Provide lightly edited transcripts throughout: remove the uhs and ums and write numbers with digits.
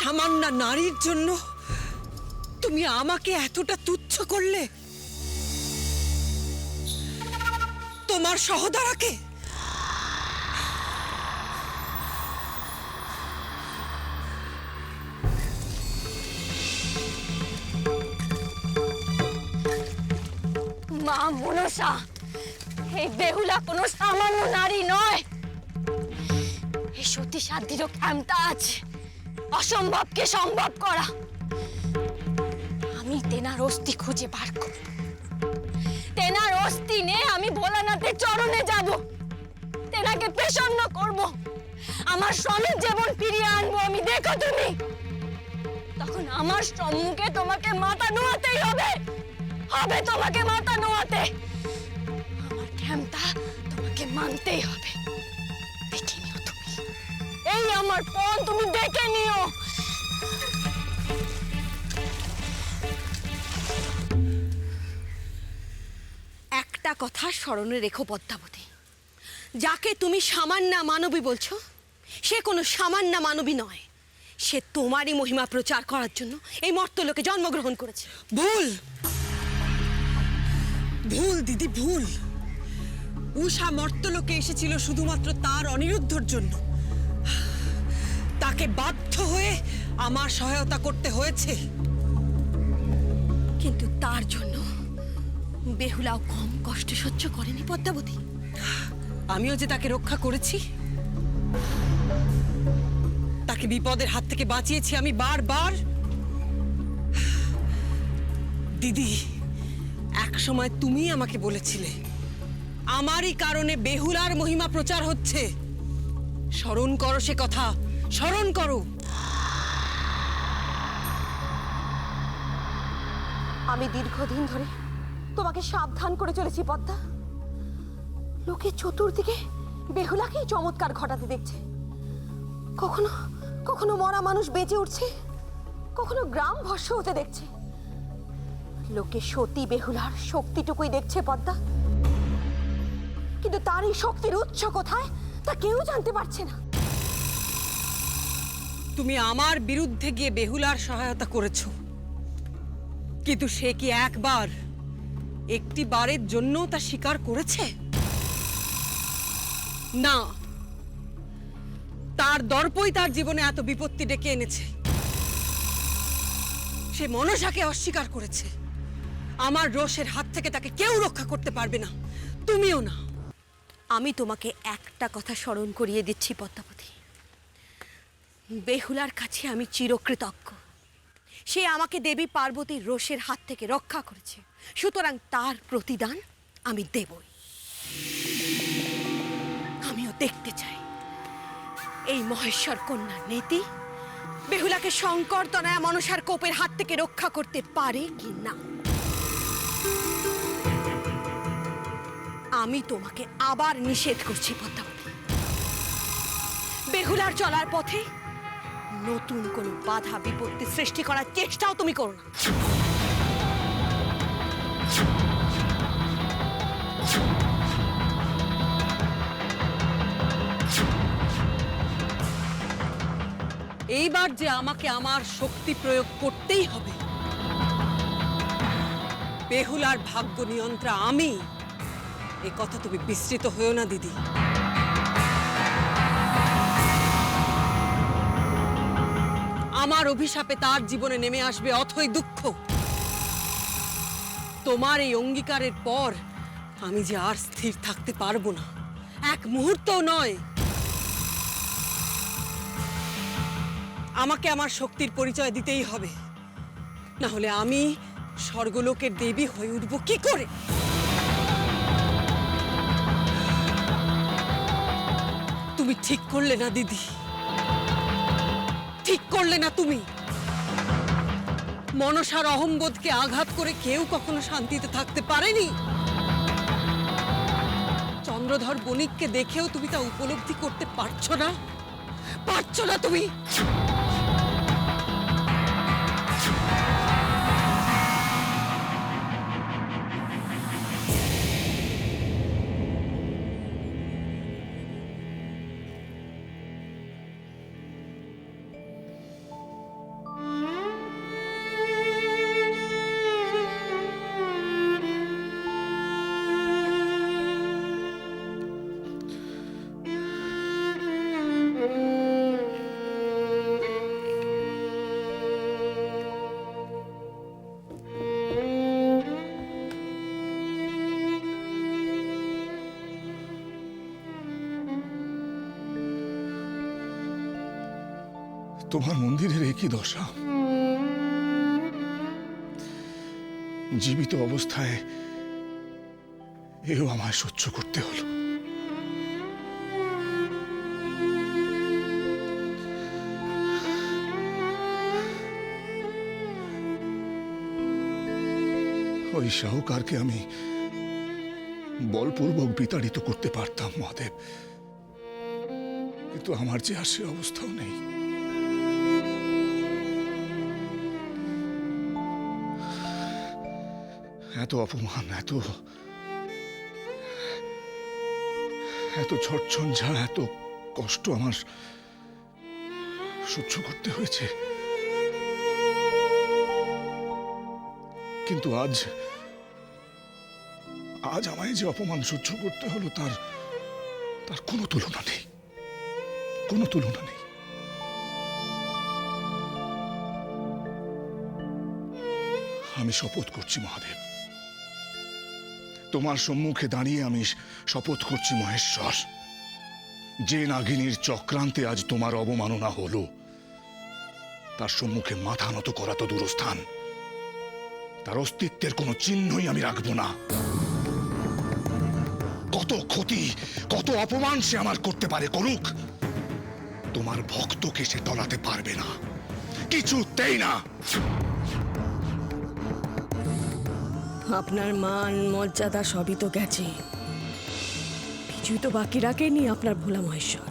সামান্য নারীর জন্য তুমি আমাকে এতটা তুচ্ছ করলে? তোমার সহোদরাকে? মা মনসা, এই বেহুলা কোনো সামান্য নারী নয়। এই সতী সাধ্যেরও ক্ষমতা আছে অসম্ভবকে সম্ভব করা। আমি তেনার অস্থি খুঁজে বার করব। তেনার অস্থি নিয়ে আমি ভোলানাথের চরণে যাব, তেনাকে প্রসন্ন করব, আমার স্বামীর জীবন ফিরিয়ে আনবো আমি। দেখো তুমি, তখন আমার সম্মুখে তোমাকে মাথা নোয়াতেই হবে, হবে তোমাকে মাথা নোয়াতে। আমার ক্ষমতা তোমাকে মানতেই হবে। দেখে নিও তুমি, এই আমার পণ তুমি দেখে নিও। একটা কথা স্মরণে রেখো পদ্মাবতী, যাকে তুমি সামান্য মানবী বলছো সে কোনো সামান্য মানবী নয়। সে তোমারই মহিমা প্রচার করার জন্য এই মর্তলোকে জন্মগ্রহণ করেছে। ভুল, ভুল দিদি, ভুল। উষা মর্তলোকে এসেছিল শুধুমাত্র তার অনিরুদ্ধর জন্য। তাকে বাধ্য হয়ে আমার সহায়তা করতে হয়েছে। কিন্তু তার জন্য বেহুলাও কম কষ্ট সহ্য করেনি পদ্মাবতী। আমিও যে তাকে রক্ষা করেছি, তাকে বিপদের হাত থেকে বাঁচিয়েছি আমি বারবার। দিদি, এক সময় তুমি আমাকে বলেছিলে আমারই কারণে বেহুলার মহিমা প্রচার হচ্ছে। স্মরণ করো সে কথা, স্মরণ করো। আমি দীর্ঘদিন ধরে তোমাকে সাবধান করে চলেছি পদ্মা। লোকে চতুর্দিকে বেহুলাকেই চমৎকার ঘটাতে দেখছে। কখনো কখনো মরা মানুষ বেঁচে উঠছে, কখনো গ্রাম ভস্ম হতে দেখছে। লোকে সতী বেহুলার শক্তিটুকুই দেখছে পদ্মা, কিন্তু তার এই শক্তির উৎস কোথায় তা কেউ জানতে পারছে না। তুমি আমার বিরুদ্ধে গিয়ে বেহুলার সহায়তা করেছো, কিন্তু সে কি একবার, একটি বারের জন্য তা স্বীকার করেছে? না, তার দর্পই তার জীবনে এত বিপত্তি ডেকে এনেছে। সে মনসাকে অস্বীকার করেছে। আমার রোষের হাত থেকে তাকে কেউ রক্ষা করতে পারবে না, তুমিও না। আমি তোমাকে একটা কথা স্মরণ করিয়ে দিচ্ছি পদ্মাবতী, বেহুলার কাছে আমি চিরকৃতজ্ঞ। সে আমাকে দেবী পার্বতীর রোষের হাত থেকে রক্ষা করেছে, সুতরাং তার প্রতিদান আমি দেবই। আমিও দেখতে চাই এই মহেশ্বর কন্যার নীতি বেহুলাকে শঙ্কর তনয়া মনসার কোপের হাত থেকে রক্ষা করতে পারে কি না। আমি তোমাকে আবার নিষেধ করছি পদ্মাবতী, বেহুলার চলার পথে নতুন কোনো বাধা বিপত্তি সৃষ্টি করার চেষ্টাও তুমি করো না। এইবার যে আমাকে আমার শক্তি প্রয়োগ করতেই হবে। বেহুলার ভাগ্য নিয়ন্ত্রা আমি, এ কথা তুমি বিস্মৃত হয়েও না দিদি। আমার অভিশাপে তার জীবনে নেমে আসবে অথই দুঃখ। তোমার এই অঙ্গীকারের পর আমি যে আর স্থির থাকতে পারবো না, এক মুহূর্তও নয়। আমাকে আমার শক্তির পরিচয় দিতেই হবে, না হলে আমি স্বর্গলোকের দেবী হয়ে উঠব কি করে? তুমি ঠিক করলে না দিদি, ঠিক করলে না তুমি। মনসার অহংবোধকে আঘাত করে কেউ কখনো শান্তিতে থাকতে পারেনি। চন্দ্রধর বণিককে দেখেও তুমি তা উপলব্ধি করতে পারছো না, পারছো না তুমি। তোমার মন্দিরের একই দশা। জীবিত অবস্থায় এও আমায় সহ্য করতে হলো। ওই শাহুকারকে আমি বলপূর্বক বিতাড়িত করতে পারতাম মহাদেব, কিন্তু আমার যে আর সে অবস্থাও নেই। এত অপমান, এত ঝড়ঝঞ্ঝা, এত কষ্ট আমার সহ্য করতে হয়েছে, কিন্তু আজ আমায় যে অপমান সহ্য করতে হলো তার কোনো তুলনা নেই, কোনো তুলনা নেই। আমি শপথ করছি মহাদেব, তোমার সম্মুখে দাঁড়িয়ে আমি শপথ করছি মহেশ্বর, যে নাগিনীর চক্রান্তে আজ তোমার অবমাননা হলো তার সম্মুখে মাথা নত করা তো দূরস্থান, তার অস্তিত্বের কোনো চিহ্নই আমি রাখবো না। কত ক্ষতি, কত অপমান সে আমার করতে পারে করুক, তোমার ভক্তকে সে টলাতে পারবে না, কিছুতেই না। আপনার মান মর্যাদা সবই তো গেছে, কিছুই তো বাকি রাখেনি আপনার ভোলা মহেশ্বর।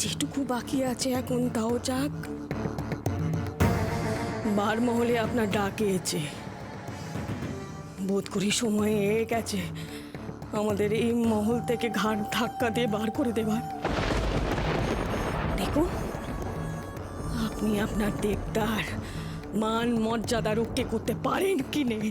যেটুকু বাকি আছে এখন তাও যাক। বারমহলে আপনার ডাক এসেছে, বোধ করি সময় এসে গেছে আমাদের এই মহল থেকে ঘাড় ধাক্কা দিয়ে বার করে দেবার। দেখুন, আপনি আপনার দেবতার মান মর্যাদা রক্ষে করতে পারেন কি নেই।